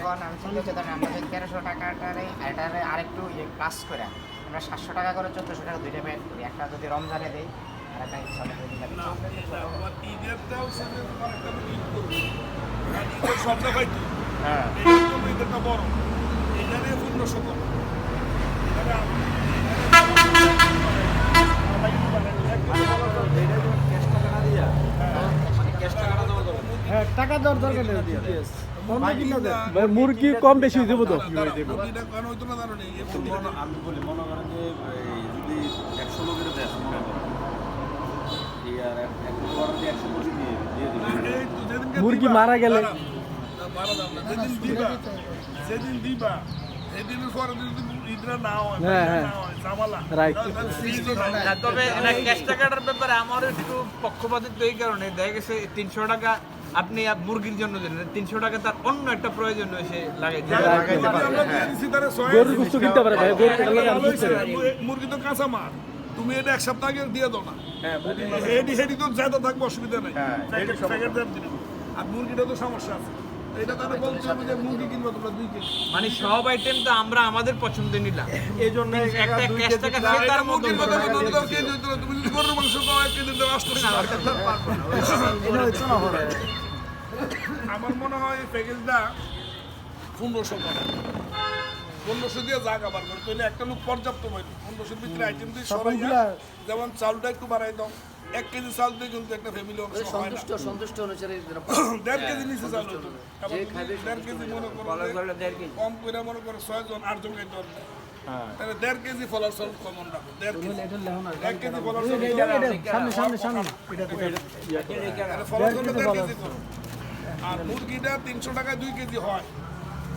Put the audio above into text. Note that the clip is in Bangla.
এখন আমি চিন্তা করছি ধরেন আমরা যদি 1300 টাকাটারে এটারে আরেকটু প্লাস করে আমরা 700 টাকা করে 1400 টাকা দুইটা প্যাকেট করি, একটা যদি রমজানে দেই আর একটা ইনশাআল্লাহ যদি দিই। ঈদেরটাও সেটা তোমার একটা ঈদ করবে, আর ঈদের সবটা পাইতো হ্যাঁ এই জন্য ঈদেরটা বড়, এখানে 1500 কম, টাকা দেওয়ার দরকার নেই। ভাই মুরগি কম বেশি দেবো তো। আমি বলি মনে করেন যে যদি 100 লোকের দেয় মনে করেন এই আর 100 মুরগি দিয়ে দিবে মুরগি মারা গেলে যেদিন দিবা সেদিনের পরে যদি ঈদরা না হয়, হ্যাঁ, হ্যাঁ। জামালা রাইট। তবে ক্যাশ টাকাটার ব্যাপারে আমার একটু পক্ষপাতিত্ব এই কারণে দেখা গেছে 300 টাকা আপনি মুরগির জন্য দিলেন, 300 টাকা তার অন্য একটা প্রয়োজন এসে লাগাইতে গরুর গোশত কিনতে পারে ভাই, গরু কেটে লাগে আর কিনতে পারে। মুরগি তো কাঁচা মাল, তুমি এটা এক সপ্তাহ আগে দিয়ে দাও না, হেডি তো যাতে থাকবে অসুবিধা নাই, প্যাকেট দাম দিলে। আর মুরগিটা তো সমস্যা আছে, এটা তারা বলছে আমি যে মুরগি কিনবো তোমরা 2 কেজি, মানে সব আইটেম তো আমরা আমাদের পছন্দ নিলাম, এই জন্য একটা ক্যাশ টাকা সে তার মতো মুরগির কথা তো দাও কেজি হইতো না, তুমি যদি গরুর মাংস খাও 1 কেজি দাও 800 আমার মনে হয় এই প্যাকেজটা 1500 টাকা, 1500 দিয়ে জায়গা বার করে তাহলে একটা লোক পর্যাপ্ত পাইল। 1500 ভিতরে আইটেম দিয়ে সবাই যেমন চালটা একটু বাড়াই দাও, 1 কেজি চাল দিয়ে কিন্তু একটা ফ্যামিলি অংশ হয় না, সন্তুষ্ট অনুসারে 1.5 কেজি নিচে চাল হতো, 1.5 কেজি মনে করো কম করে মনে করো 6 জন 8 জন খাইতে পারবে, তাহলে 1.5 কেজি ফলার চাল কমন রাখো, 1.5 কেজি 1 কেজি ফলার চাল ফলার চাল 1.5 কেজি করো। আর মুরগিটা 300 টাকায় 2 কেজি হয়,